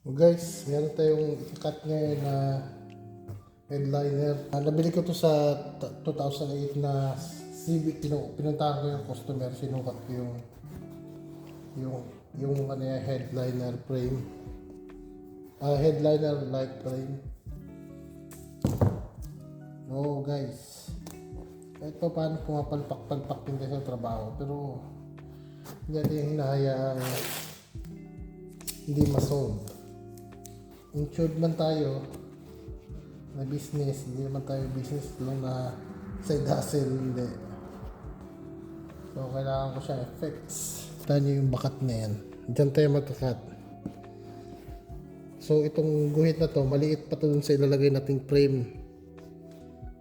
So guys, meron tayong ikat ngayon na headliner. Nabili ko to sa 2008 na Civic. Pinuntahan ko yung customer, sinukat ko yung ano yan, headliner frame. Headliner light frame. No guys, kahit pa paano pumapalpak-palpak din tayo sa trabaho, pero hindi natin yung hinahayaang hindi masolve. Insured man tayo na business, hindi naman tayo business lang na side hustle, hindi. So kailangan ko siya effects. Tayo yung bakat na yan, dyan tayo magkakat. So itong guhit na to, maliit pa to dun sa ilalagay nating frame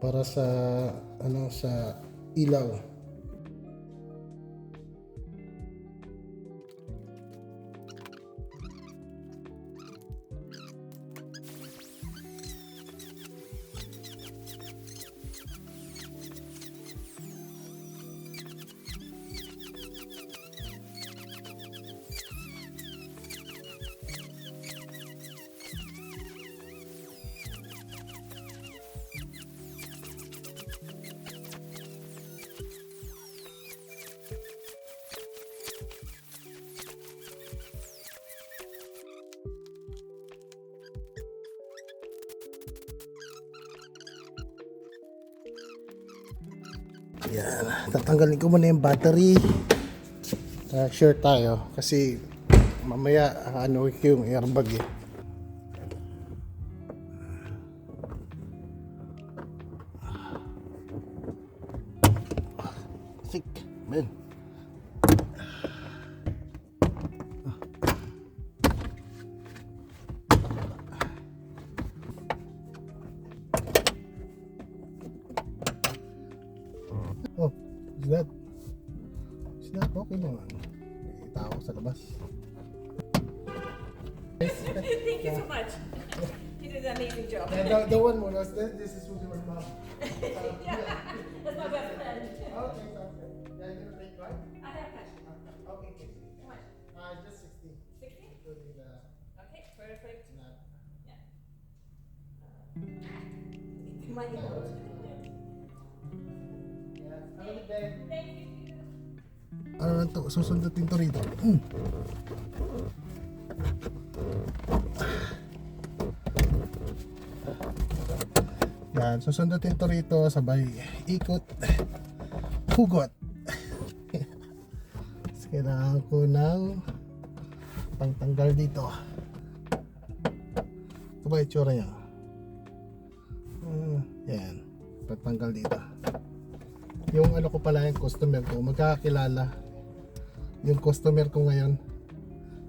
para sa sa ilaw. Yan, tatanggalin ko muna yung battery. Sure tayo kasi mamaya ano yung airbag eh. Sick, man. Oh, is that? Is that okay naman? May tao sa labas. Thank you so much. You did an amazing job. The one more, this is with your mom. Yeah, that's my best friend. Okay, sounds good. Yeah, you're gonna take right? I have cash. Okay, okay. How much? Just 60. 60? Including the Okay, perfect. nut. Yeah. Money note. Yeah, have a good day. Thank you. Ano lang to? Susundutin to rito. Yan, susundutin to rito, sabay ikot, hugot. Kailangan ko ng pangtanggal dito. Ito ba itsura niya? Yan, pagtanggal dito. Yung ano ko pala, yung customer ko, magkakakilala yung customer ko ngayon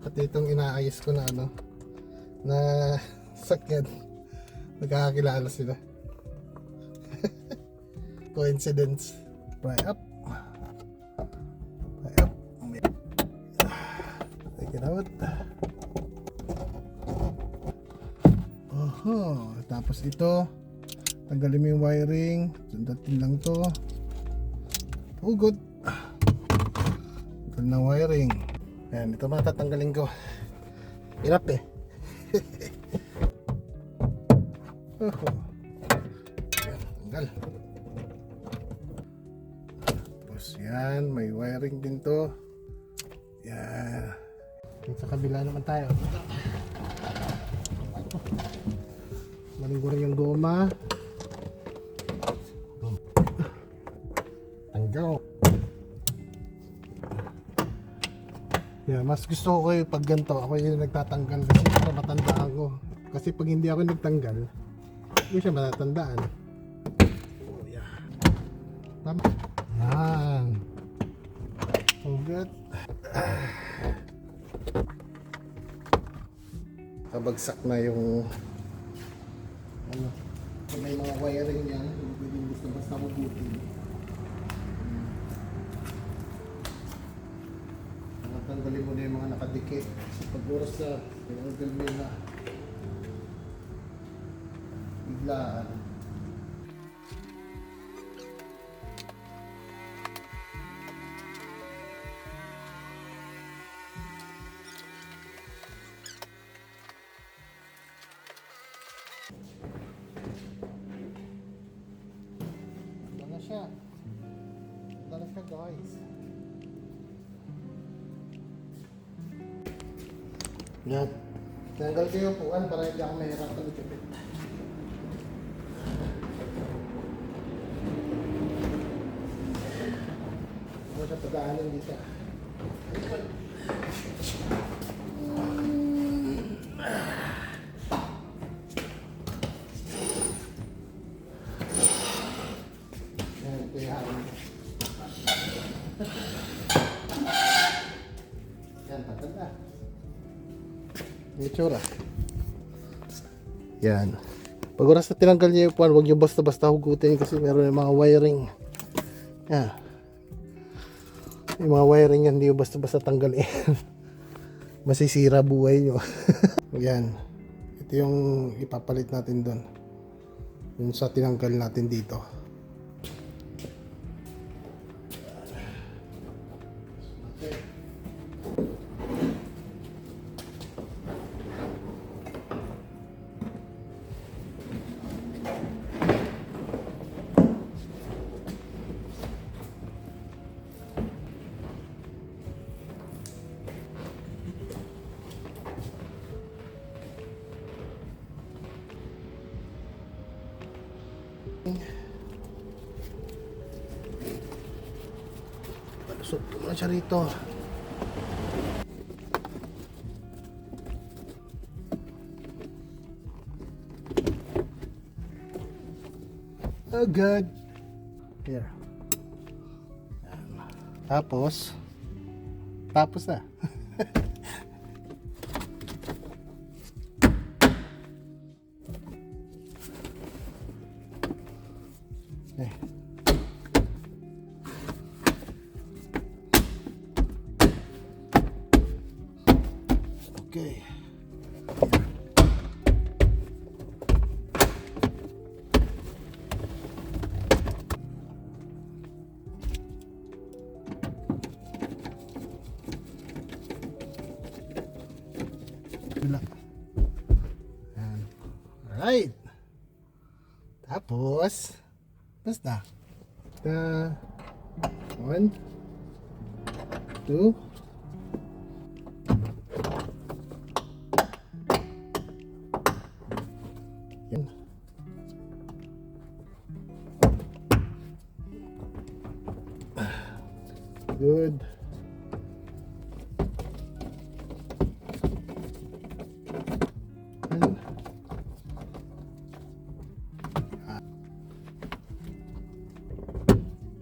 at itong inaayos ko na na sakyan, magkakakilala sila. Coincidence. Pry up, take it out. Tapos ito, tanggalin mo yung wiring, sundatin lang to. Good. Tanggal na wiring. Ayan, ito mga tatanggalin ko. Hirap eh. Ayan, tanggal. Tapos yan, may wiring din to. Yan. Sa kabila naman tayo. Maling yung goma. Tanggal. Yeah, mas gusto ko yung pag ganito, ako yung nagtatanggal kasi para matandaan ko. Kasi pag hindi ako nagtanggal, hindi siya matatandaan. Oh yeah. Tama. Yan. So good. Kabagsak na yung may mga wiring yan, hindi pwedeng basta mabuti. Tanggalin mo na yung mga nakadikit sa pag-oras na pinanggal mo na biglaan. siya. Ganda na siya guys. Yan. Tanggal ko yung upuan para hindi ako mahirap na lupit. Huwag siya pagdaanin dito. Yan, ito yung harin ko. Yan, patag na. Yung itsura. Yan. Pag oras na tinanggal niya yung upuan, huwag niyo basta-basta hugutin kasi meron yung mga wiring. Yan. Yung mga wiring yan, hindi yung basta-basta tanggalin. Masisira buhay nyo. Yan. Ito yung ipapalit natin doon. Yung sa tinanggal natin dito. Okay. Palusot ko na siya rito. Oh God. Here. Yan. Tapos na. Okay. Okay. Yan. Alright. Tapos, basta. 1, 2, yan. Good. Yan.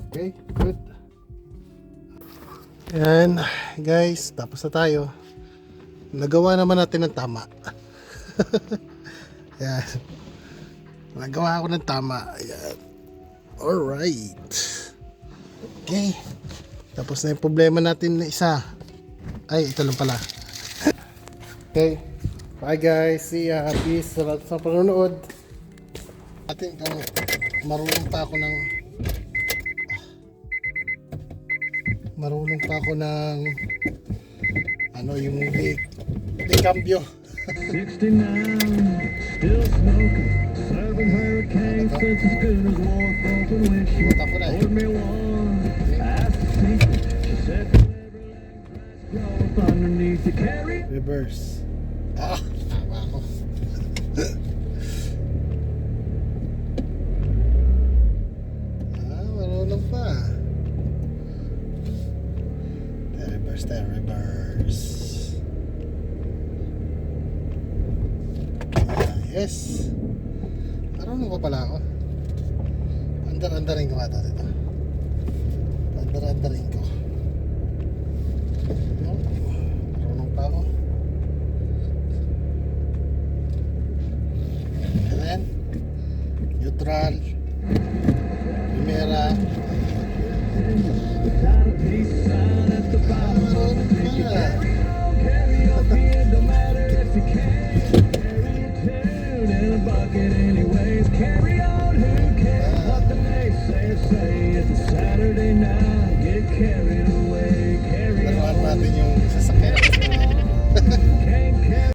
Okay, good. Yan, guys, tapos na tayo. Nagawa naman natin ng tama. Yan. Nagawa ako ng tama. Yan. Alright. Okay. Tapos na yung problema natin na isa. Ay, ito lang pala. Okay. Bye guys. See ya. Peace. Salamat sa panonood. Atin kung marunong pa ako ng ano yung de cambio. 69, still smoking, serving hurricanes just as good as war open when she Tapos na eh. poured me one. Asked the secret, she said whenever land crashed off underneath the carry. Reverse. Tama ako. Marunong pa. Reverse. Yes. Marunong pa pala ako. Andar-andarin ko ata dito. Andar-andarin ko. Marunong pa ako. And then, neutral. Primera. Without a piece